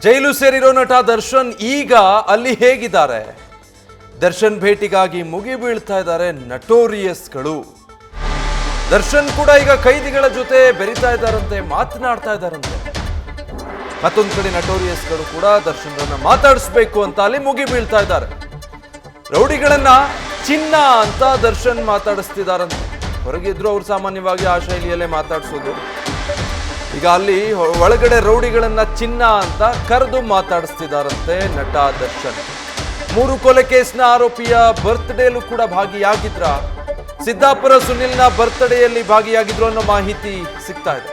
ಜೈಲು ಸೇರಿರೋ ನಟ ದರ್ಶನ್ ಈಗ ಅಲ್ಲಿ ಹೇಗಿದ್ದಾರೆ? ದರ್ಶನ್ ಭೇಟಿಗಾಗಿ ಮುಗಿ ಬೀಳ್ತಾ ಇದ್ದಾರೆ ನಟೋರಿಯಸ್ಗಳು. ದರ್ಶನ್ ಕೂಡ ಈಗ ಕೈದಿಗಳ ಜೊತೆ ಬೆರಿತಾ ಇದ್ದಾರಂತೆ, ಮಾತನಾಡ್ತಾ ಇದ್ದಾರಂತೆ. ಮತ್ತೊಂದು ಕಡೆ ನಟೋರಿಯಸ್ಗಳು ಕೂಡ ದರ್ಶನ್ರನ್ನ ಮಾತಾಡಿಸ್ಬೇಕು ಅಂತ ಅಲ್ಲಿ ಮುಗಿ ಬೀಳ್ತಾ ಇದ್ದಾರೆ. ರೌಡಿಗಳನ್ನ ಚಿನ್ನ ಅಂತ ದರ್ಶನ್ ಮಾತಾಡಿಸ್ತಿದಾರಂತೆ. ಹೊರಗಿದ್ರು ಅವ್ರು ಸಾಮಾನ್ಯವಾಗಿ ಆ ಶೈಲಿಯಲ್ಲೇ ಮಾತಾಡಿಸೋದು. ಈಗ ಅಲ್ಲಿ ಒಳಗಡೆ ರೌಡಿಗಳನ್ನ ಚಿನ್ನ ಅಂತ ಕರೆದು ಮಾತಾಡಿಸ್ತಿದಾರಂತೆ ನಟ ದರ್ಶನ್. 3 ಕೊಲೆ ಕೇಸ್ನ ಆರೋಪಿಯ ಬರ್ತ್ಡೇಲೂ ಕೂಡ ಭಾಗಿಯಾಗಿದ್ರ, ಸಿದ್ದಾಪುರ ಸುನಿಲ್ನ ಬರ್ತ್ಡೇಯಲ್ಲಿ ಭಾಗಿಯಾಗಿದ್ರು ಅನ್ನೋ ಮಾಹಿತಿ ಸಿಗ್ತಾ ಇದೆ.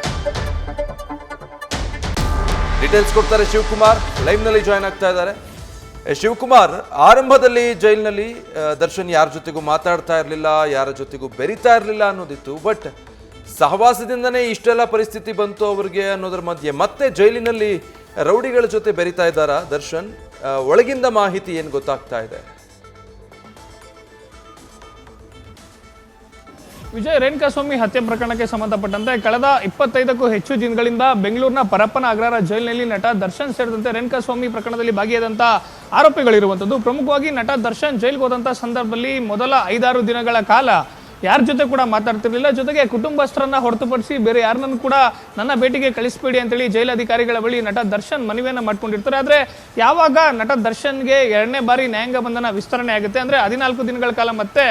ಡೀಟೇಲ್ಸ್ ಕೊಡ್ತಾರೆ ಶಿವಕುಮಾರ್, ಲೈವ್ ನಲ್ಲಿ ಜಾಯ್ನ್ ಆಗ್ತಾ ಇದ್ದಾರೆ. ಶಿವಕುಮಾರ್, ಆರಂಭದಲ್ಲಿ ಜೈಲಿನಲ್ಲಿ ದರ್ಶನ್ ಯಾರ ಜೊತೆಗೂ ಮಾತಾಡ್ತಾ ಇರಲಿಲ್ಲ, ಯಾರ ಜೊತೆಗೂ ಬೆರಿತಾ ಇರಲಿಲ್ಲ ಅನ್ನೋದಿತ್ತು. ಬಟ್ ಸಹವಾಸದಿಂದನೇ ಇಷ್ಟೆಲ್ಲ ಪರಿಸ್ಥಿತಿ ಬಂತು ಅವರಿಗೆ ಅನ್ನೋದ್ರ ಮಧ್ಯೆ ಮತ್ತೆ ಜೈಲಿನಲ್ಲಿ ರೌಡಿಗಳ ಜೊತೆ ಬೆರಿತಾ ಇದ್ದಾರಾ ದರ್ಶನ್? ಒಳಗಿಂದ ಮಾಹಿತಿ ಏನು ಗೊತ್ತಾಗ್ತಾ ಇದೆ? ವಿಜಯ್, ರೇಣುಕಾಸ್ವಾಮಿ ಹತ್ಯೆ ಪ್ರಕರಣಕ್ಕೆ ಸಂಬಂಧಪಟ್ಟಂತೆ ಕಳೆದ 25ಕ್ಕೂ ಹೆಚ್ಚು ದಿನಗಳಿಂದ ಬೆಂಗಳೂರಿನ ಪರಪ್ಪನ ಅಗ್ರಹಾರ ಜೈಲಿನಲ್ಲಿ ನಟ ದರ್ಶನ್ ಸೇರಿದಂತೆ ರೇಣುಕಾಸ್ವಾಮಿ ಪ್ರಕರಣದಲ್ಲಿ ಭಾಗಿಯಾದಂಥ ಆರೋಪಿಗಳಿರುವಂಥದ್ದು. ಪ್ರಮುಖವಾಗಿ ನಟ ದರ್ಶನ್ ಜೈಲಿಗೆ ಹೋದಂಥ ಸಂದರ್ಭದಲ್ಲಿ ಮೊದಲ 5-6 ದಿನಗಳ ಕಾಲ ಯಾರ ಜೊತೆ ಕೂಡ ಮಾತಾಡ್ತಿರ್ಲಿಲ್ಲ. ಜೊತೆಗೆ ಕುಟುಂಬಸ್ಥರನ್ನ ಹೊರತುಪಡಿಸಿ ಬೇರೆ ಯಾರನ್ನೂ ಕೂಡ ನನ್ನ ಭೇಟಿಗೆ ಕಳಿಸ್ಬೇಡಿ ಅಂತೇಳಿ ಜೈಲಾಧಿಕಾರಿಗಳ ಬಳಿ ನಟ ದರ್ಶನ್ ಮನವಿಯನ್ನ ಮಾಡ್ಕೊಂಡಿರ್ತಾರೆ. ಆದರೆ ಯಾವಾಗ ನಟ ದರ್ಶನ್ಗೆ 2ನೇ ಬಾರಿ ನ್ಯಾಯಾಂಗ ಬಂಧನ ವಿಸ್ತರಣೆ ಆಗುತ್ತೆ, ಅಂದ್ರೆ 14 ದಿನಗಳ ಕಾಲ ಮತ್ತೆ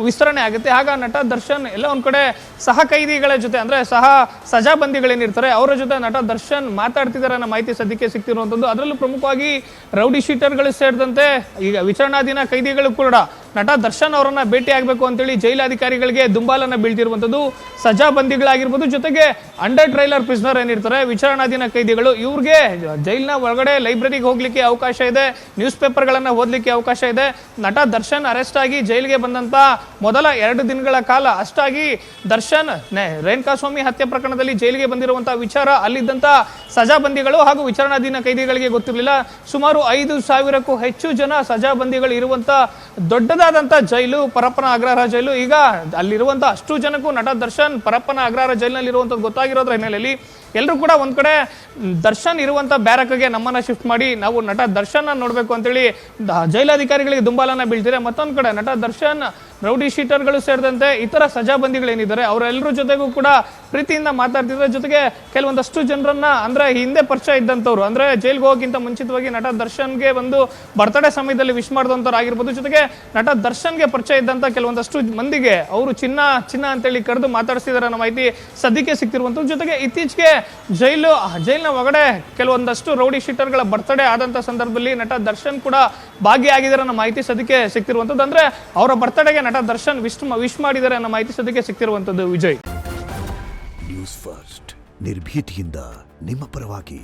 ವಿಸ್ತರಣೆ ಆಗುತ್ತೆ, ಆಗ ನಟ ದರ್ಶನ್ ಎಲ್ಲ ಒಂದ್ ಕಡೆ ಸಹ ಕೈದಿಗಳ ಜೊತೆ ಅಂದ್ರೆ ಸಹ ಸಜಾಬಂದಿಗಳೇನಿರ್ತಾರೆ ಅವರ ಜೊತೆ ನಟ ದರ್ಶನ್ ಮಾತಾಡ್ತಿದ್ದಾರೆ ಅನ್ನೋ ಮಾಹಿತಿ ಸದ್ಯಕ್ಕೆ ಸಿಗ್ತಿರುವಂಥದ್ದು. ಅದರಲ್ಲೂ ಪ್ರಮುಖವಾಗಿ ರೌಡಿ ಶೀಟರ್ಗಳು ಸೇರಿದಂತೆ ಈಗ ವಿಚಾರಣಾಧೀನ ಕೈದಿಗಳು ಕೂಡ ನಟ ದರ್ಶನ್ ಅವರನ್ನ ಭೇಟಿ ಆಗಬೇಕು ಅಂತೇಳಿ ಜೈಲಾಧಿಕಾರಿಗಳಿಗೆ ದುಂಬಾಲನ್ನ ಬೀಳ್ತಿರುವಂಥದ್ದು. ಸಜಾಬಂದಿಗಳಾಗಿರ್ಬೋದು, ಜೊತೆಗೆ ಅಂಡರ್ ಟ್ರೈಲರ್ ಪ್ರಿಸನರ್ ಏನಿರ್ತಾರೆ ವಿಚಾರಣಾಧೀನ ಕೈದಿಗಳು, ಇವ್ರಿಗೆ ಜೈಲಿನ ಒಳಗಡೆ ಲೈಬ್ರರಿಗೆ ಹೋಗ್ಲಿಕ್ಕೆ ಅವಕಾಶ ಇದೆ, ನ್ಯೂಸ್ ಪೇಪರ್ಗಳನ್ನ ಓದಲಿಕ್ಕೆ ಅವಕಾಶ ಇದೆ. ನಟ ದರ್ಶನ್ ಅರೆಸ್ಟ್ ಆಗಿ ಜೈಲಿಗೆ ಬಂದಂತ ಮೊದಲ 2 ದಿನಗಳ ಕಾಲ ಅಷ್ಟಾಗಿ ದರ್ಶನ್ ರೇಣುಕಾಸ್ವಾಮಿ ಹತ್ಯೆ ಪ್ರಕರಣದಲ್ಲಿ ಜೈಲಿಗೆ ಬಂದಿರುವಂತಹ ವಿಚಾರ ಅಲ್ಲಿದ್ದಂತ ಸಜಾಬಂದಿಗಳು ಹಾಗೂ ವಿಚಾರಣಾಧೀನ ಕೈದಿಗಳಿಗೆ ಗೊತ್ತಿರಲಿಲ್ಲ. ಸುಮಾರು 5,000ಕ್ಕೂ ಹೆಚ್ಚು ಜನ ಸಜಾಬಂದಿಗಳು ಇರುವಂತ ದೊಡ್ಡದಾದಂತ ಜೈಲು ಪರಪ್ಪನ ಅಗ್ರಹಾರ ಜೈಲು. ಈಗ ಅಲ್ಲಿರುವಂತ ಅಷ್ಟು ಜನಕ್ಕೂ ನಟ ದರ್ಶನ್ ಪರಪ್ಪನ ಅಗ್ರಹಾರ ಜೈಲಿನಲ್ಲಿ ಇರುವಂತದ್ದು ಗೊತ್ತಾಗಿರೋದ್ರ ಹಿನ್ನೆಲೆಯಲ್ಲಿ ಎಲ್ಲರೂ ಕೂಡ ಒಂದ್ ಕಡೆ ದರ್ಶನ್ ಇರುವಂತ ಬ್ಯಾರಕ್ಗೆ ನಮ್ಮನ್ನ ಶಿಫ್ಟ್ ಮಾಡಿ ನಾವು ನಟ ದರ್ಶನ್ ನೋಡ್ಬೇಕು ಅಂತೇಳಿ ಜೈಲಾಧಿಕಾರಿಗಳಿಗೆ ದುಂಬಾಲನ್ನ ಬೀಳ್ತಿದೆ. ಮತ್ತೊಂದ್ ಕಡೆ ನಟ ದರ್ಶನ್ ರೌಡಿ ಶೀಟರ್ಗಳು ಸೇರಿದಂತೆ ಇತರ ಸಜಾಬಂದಿಗಳೇನಿದ್ದಾರೆ ಅವರೆಲ್ಲರ ಜೊತೆಗೂ ಕೂಡ ಪ್ರೀತಿಯಿಂದ ಮಾತಾಡ್ತಿದ್ದಾರೆ. ಜೊತೆಗೆ ಕೆಲವೊಂದಷ್ಟು ಜನರನ್ನ ಅಂದ್ರೆ ಹಿಂದೆ ಪರಿಚಯ ಇದ್ದಂಥವ್ರು, ಅಂದ್ರೆ ಜೈಲ್ಗೆ ಹೋಗೋಕ್ಕಿಂತ ಮುಂಚಿತವಾಗಿ ನಟ ದರ್ಶನ್ಗೆ ಒಂದು ಬರ್ತ್ಡೇ ಸಮಯದಲ್ಲಿ ವಿಶ್ ಮಾಡಿದಂಥವ್ರು ಆಗಿರ್ಬೋದು, ಜೊತೆಗೆ ನಟ ದರ್ಶನ್ಗೆ ಪರಿಚಯ ಇದ್ದಂತ ಕೆಲವೊಂದಷ್ಟು ಮಂದಿಗೆ ಅವರು ಚಿನ್ನ ಅಂತೇಳಿ ಕರೆದು ಮಾತಾಡಿಸಿದಾರೆ ಅನ್ನೋ ಮಾಹಿತಿ ಸದ್ಯಕ್ಕೆ ಸಿಗ್ತಿರುವಂಥದ್ದು. ಜೊತೆಗೆ ಇತ್ತೀಚೆಗೆ ಜೈಲಿನ ಒಳಗಡೆ ಕೆಲವೊಂದಷ್ಟು ರೌಡಿ ಶೀಟರ್ಗಳ ಬರ್ತ್ಡೇ ಆದಂತ ಸಂದರ್ಭದಲ್ಲಿ ನಟ ದರ್ಶನ್ ಕೂಡ ಭಾಗಿಯಾಗಿದ್ದಾರೆ ಅನ್ನೋ ಮಾಹಿತಿ ಸದ್ಯಕ್ಕೆ ಸಿಗ್ತಿರುವಂಥದ್ದು. ಅಂದ್ರೆ ಅವರ ಬರ್ತ್ಡೇಗೆ ನಟ ದರ್ಶನ್ ವಿಶ್ ಮಾಡಿದ್ದಾರೆ ಅನ್ನೋ ಮಾಹಿತಿ ಸದ್ಯಕ್ಕೆ ಸಿಗ್ತಿರುವಂಥದ್ದು. ವಿಜಯ್, ನ್ಯೂಸ್ ಫಸ್ಟ್ ನಿರ್ಭೀತಿಯಿಂದ ನಿಮ್ಮ ಪರವಾಗಿ.